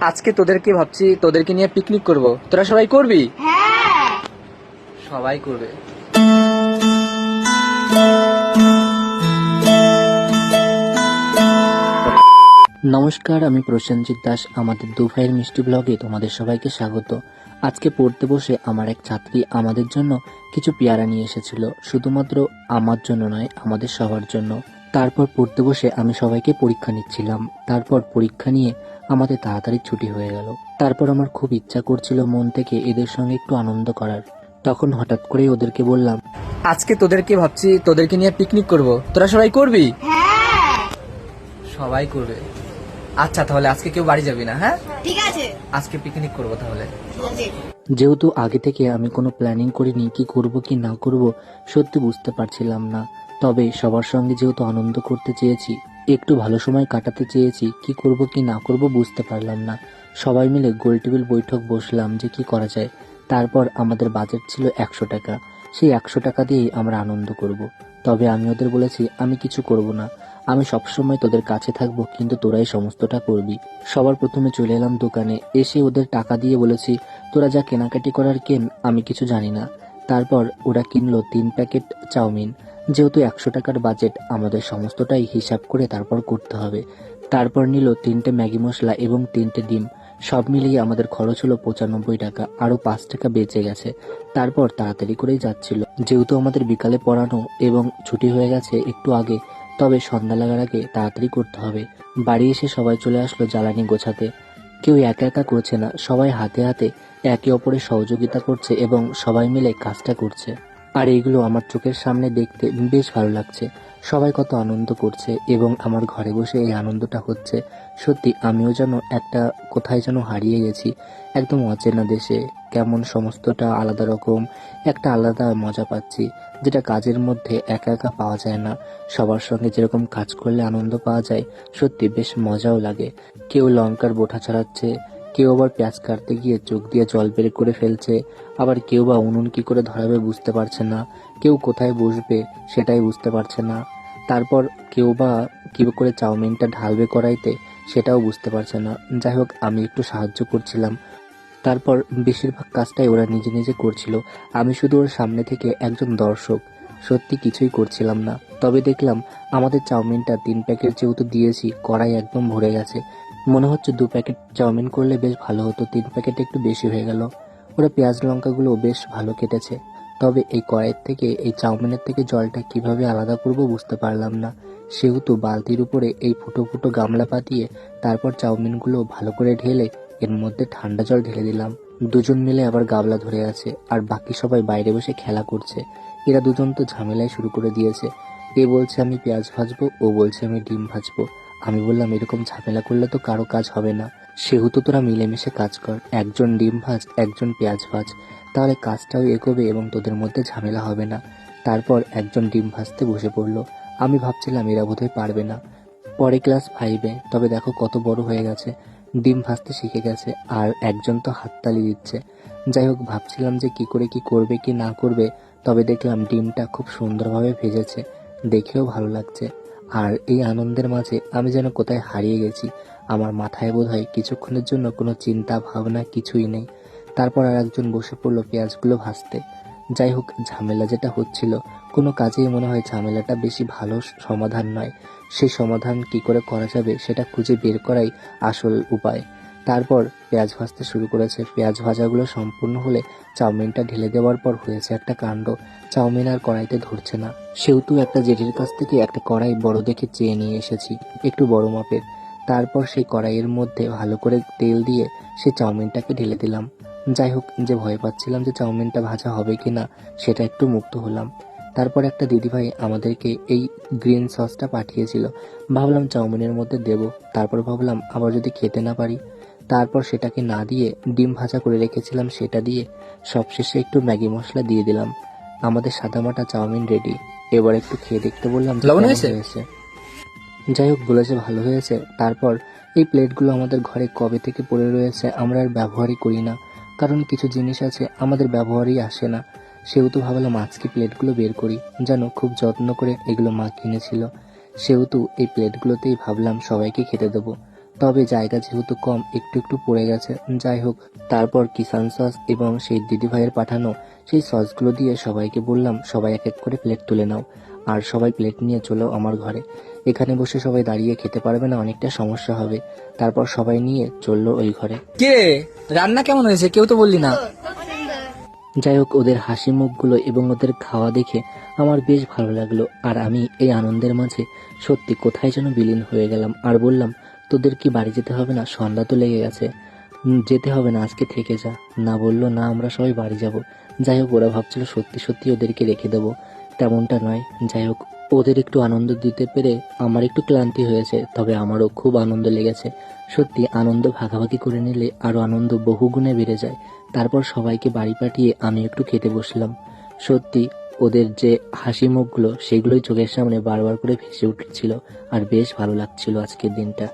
আজকে তোদেরকে ভাবছি তোদেরকে নিয়ে পিকনিক করব। তোরা সবাই করবি? হ্যাঁ। সবাই করবে। নমস্কার, আমি প্রসেনজিৎ দাস। আমাদের দু ভাইয়ের মিষ্টি ব্লগে তোমাদের সবাইকে স্বাগত। আজকে পড়তে বসে আমার এক ছাত্রী আমাদের জন্য কিছু পেয়ারা নিয়ে এসেছিল, শুধুমাত্র আমার জন্য নয়, আমাদের সবার জন্য। তারপর পড়তে বসে আমি সবাইকে পরীক্ষা নিচ্ছিলাম। তারপর পরীক্ষা নিয়ে আমাদের তাড়াতাড়ি ছুটি হয়ে গেল। তারপর আমার খুব ইচ্ছা করছিল মন থেকে এদের সঙ্গে একটু আনন্দ করার। তখন হঠাৎ করেই ওদেরকে বললাম, আজকে তোদেরকে ভাবছি তোদেরকে নিয়ে পিকনিক করব। তোরা সবাই করবি? হ্যাঁ। সবাই করবে। আচ্ছা, তাহলে আজকে কেউ বাড়ি যাবি না? হ্যাঁ, ঠিক আছে। আজকে পিকনিক করবো তাহলে। ঠিক আছে। যেহেতু আগে থেকে আমি কোনো প্ল্যানিং করিনি, কি করব কি না করব সত্যি বুঝতে পারছিলাম না। তবে সবার সঙ্গে যেহেতু আনন্দ করতে চেয়েছি, একটু ভালো সময় কাটাতে চেয়েছি, কি করব কি না করব বুঝতে পারলাম না। সবাই মিলে গোল টেবিল বৈঠক বসলাম যে কি করা যায়। তারপর আমাদের বাজেট ছিল 100 টাকা। সেই 100 টাকা দিয়েই আমরা আনন্দ করব। তবে আমি ওদের বলেছি আমি কিছু করব না, আমি সবসময় তোদের কাছে থাকবো, কিন্তু তোরাই সমস্তটা করবি। সবার প্রথমে চলে এলাম দোকানে। এসে ওদের টাকা দিয়ে বলেছি, তোরা যা কেনাকাটি করার কেন, আমি কিছু জানি না। তারপর ওরা কিনলো 3 প্যাকেট চাউমিন। যেহেতু 100 টাকার বাজেট, আমাদের সমস্তটাই হিসাব করে তারপর করতে হবে। তারপর নিল 3টে ম্যাগি মশলা এবং 3টে ডিম। সব মিলিয়ে আমাদের খরচ হলো 95 টাকা। আরো 5 টাকা বেঁচে গেছে। তারপর তাড়াতাড়ি করেই যাচ্ছিল, যেহেতু আমাদের বিকালে পড়ানো এবং ছুটি হয়ে গেছে একটু আগে। তবে সন্ধ্যা লাগার আগে তাড়াতাড়ি করতে হবে। বাড়ি এসে সবাই চলে আসলো জ্বালানি গোছাতে। কেউ একা একা করছে না, সবাই হাতে হাতে একে অপরের সহযোগিতা করছে এবং সবাই মিলে কাজটা করছে। আর এইগুলো আমার চোখের সামনে দেখতে বেশ ভালো লাগছে। সবাই কত আনন্দ করছে এবং আমার ঘরে বসে এই আনন্দটা হচ্ছে। সত্যি আমিও যেন একটা কোথায় যেন হারিয়ে গেছি, একদম অচেনা দেশে। কেমন সমস্তটা আলাদা রকম, একটা আলাদা মজা পাচ্ছি, যেটা কাজের মধ্যে একা একা পাওয়া যায় না। সবার সঙ্গে যেরকম কাজ করলে আনন্দ পাওয়া যায়, সত্যি বেশ মজাও লাগে। কেউ লঙ্কার বোঁটা ছাড়াচ্ছে, কেউ আবার পেঁয়াজ কাটতে গিয়ে চোখ দিয়ে জল বের করে ফেলছে, আবার কেউ বা উনুন কি করে ধরাবে বুঝতে পারছে না, কেউ কোথায় বসবে সেটাই বুঝতে পারছে না। তারপর কেউ বা কি করে চাউমিনটা ঢালবে কড়াইতে সেটাও বুঝতে পারছে না। যাই হোক, আমি একটু সাহায্য করছিলাম। তারপর বেশিরভাগ কাজটাই ওরা নিজে নিজে করছিল, আমি শুধু ওর সামনে থেকে একজন দর্শক। সত্যি কিছুই করছিলাম না। তবে দেখলাম আমাদের চাউমিনটা 3 প্যাকেট যেহেতু দিয়েছি, কড়াই একদম ভরে গেছে। মনে হচ্ছে 2 প্যাকেট চাউমিন করলে বেশ ভালো হতো, 3 প্যাকেট একটু বেশি হয়ে গেল। ওরা পেঁয়াজ লঙ্কাগুলো বেশ ভালো কেটেছে। তবে এই কড়াইয়ের থেকে, এই চাউমিনের থেকে জলটা কিভাবে আলাদা করব বুঝতে পারলাম না। সেহেতু বালতির উপরে এই ফুটো ফুটো গামলা পাতিয়ে তারপর চাউমিনগুলো ভালো করে ঢেলে এর মধ্যে ঠান্ডা জল ঢেলে দিলাম। দুজন মিলে আবার গাবলা ধরে আছে, আর বাকি সবাই বাইরে বসে খেলা করছে। এরা দুজন তো ঝামেলাই শুরু করে দিয়েছে। এ বলছে আমি পেঁয়াজ ভাজবো, ও বলছে আমি ডিম ভাজবো। আমি বললাম এরকম ঝামেলা করলে তো কারো কাজ হবে না, সেহেতু তোরা মিলেমিশে কাজ কর, একজন ডিম ভাজ, একজন পেঁয়াজ ভাজ, তাহলে কাজটাও এগোবে এবং তোদের মধ্যে ঝামেলা হবে না। তারপর একজন ডিম ভাজতে বসে পড়লো। আমি ভাবছিলাম এরা বোধহয় পারবে না, পরে ক্লাস 5-এ, তবে দেখো কত বড় হয়ে গেছে, ডিম ভাজতে শিখে গেছে, আর একজন তো হাততালি দিচ্ছে। যাই হোক, ভাবছিলাম যে কি করে কি করবে কি না করবে, তবে দেখলাম ডিমটা খুব সুন্দরভাবে ভেজেছে, দেখেও ভালো লাগছে। আর এই আনন্দের মাঝে আমি যেন কোথায় হারিয়ে গেছি। আমার মাথায় বোধহয় কিছুক্ষণের জন্য কোনো চিন্তা ভাবনা কিছুই নেই। তারপর আর একজন বসে পড়লো পেঁয়াজগুলো ভাজতে। যাই হোক, ঝামেলা যেটা হচ্ছিল, কোনো কাজেই মনে হয় ঝামেলাটা বেশি ভালো সমাধান নয়। সেই সমাধান কি করে করা যাবে সেটা খুঁজে বের করাই আসল উপায়। তারপর পেঁয়াজ ভাজতে শুরু করেছে। পেঁয়াজ ভাজাগুলো সম্পূর্ণ হলে চাউমিনটা ঢেলে দেওয়ার পর হয়েছে একটা কাণ্ড। চাউমিন আর কড়াইতে ধরছে না। সেহেতু একটা জেঠির কাছ থেকে একটা কড়াই বড় দেখে চেয়ে নিয়ে এসেছি, একটু বড় মাপের। তারপর সেই কড়াইয়ের মধ্যে ভালো করে তেল দিয়ে সেই চাউমিনটাকে ঢেলে দিলাম। যাই হোক, যে ভয় পাচ্ছিলাম যে চাউমিনটা ভাজা হবে কি না, সেটা একটু মুক্ত হলাম। তারপর একটা দিদিভাই আমাদেরকে এই গ্রিন সসটা পাঠিয়েছিল। ভাবলাম চাউমিনের মধ্যে দেব। তারপর ভাবলাম আবার যদি খেতে না পারি। তারপর সেটাকে না দিয়ে ডিম ভাজা করে রেখেছিলাম সেটা দিয়ে সবশেষে একটু ম্যাগি মশলা দিয়ে দিলাম। আমাদের সাদামাটা চাউমিন রেডি। এবার একটু খেয়ে দেখতে বললাম কেমন হয়েছে। যাই হোক, বলেছে ভালো হয়েছে। তারপর এই প্লেটগুলো আমাদের ঘরে কবে থেকে পড়ে রয়েছে, আমরা আর ব্যবহারই করি না, কারণ কিছু জিনিস আছে আমাদের ব্যবহারই আসে না। সেহেতু ভাবলাম আজকে প্লেটগুলো বের করি, জানো খুব যত্ন করে এগুলো মা কিনেছিল। সেহেতু এই প্লেটগুলোতেই ভাবলাম সবাইকে খেতে দেবো। তবে জায়গা যেহেতু কম একটু একটু পড়ে গেছে। যাই হোক, তারপর কিষান সস এবং সেই দিদিভাইয়ের পাঠানো সেই সসগুলো দিয়ে সবাইকে বললাম সবাই এক এক করে প্লেট তুলে নাও, আর সবাই প্লেট নিয়ে চলো আমার ঘরে। এখানে বসে সবাই দাঁড়িয়ে খেতে পারবে না, অনেকটা সমস্যা হবে। তারপর সবাই নিয়ে চললো ওই ঘরে। কে রে, রান্না কেমন হয়েছে? কেউ তো বললি না। যাই হোক, ওদের হাসি মুখগুলো এবং ওদের খাওয়া দেখে আমার বেশ ভালো লাগলো, আর আমি এই আনন্দের মাঝে সত্যি কোথায় যেন বিলীন হয়ে গেলাম। আর বললাম, তোদের কি বাড়ি যেতে হবে না? সন্ধ্যা তো লেগে গেছে। যেতে হবে না, আজকে থেকে যা। না, বললো না, আমরা সবাই বাড়ি যাব। যাই হোক, ওরা ভাবছিল সত্যি সত্যি ওদেরকে রেখে দেবো, তেমনটা নয়। যাই হোক, ওদের একটু আনন্দ দিতে পেরে আমার একটু ক্লান্তি হয়েছে, তবে আমারও খুব আনন্দ লেগেছে। সত্যি আনন্দ ভাগাভাগি করে নিলে আরো আনন্দ বহুগুণে বেড়ে যায়। তারপর সবাইকে বাড়ি পাঠিয়ে আমি একটু খেতে বসলাম। সত্যি ওদের যে হাসি মুখগুলো সেগুলোই চোখের সামনে বারবার করে ভেসে উঠছিল, আর বেশ ভালো লাগছিল আজকের দিনটা।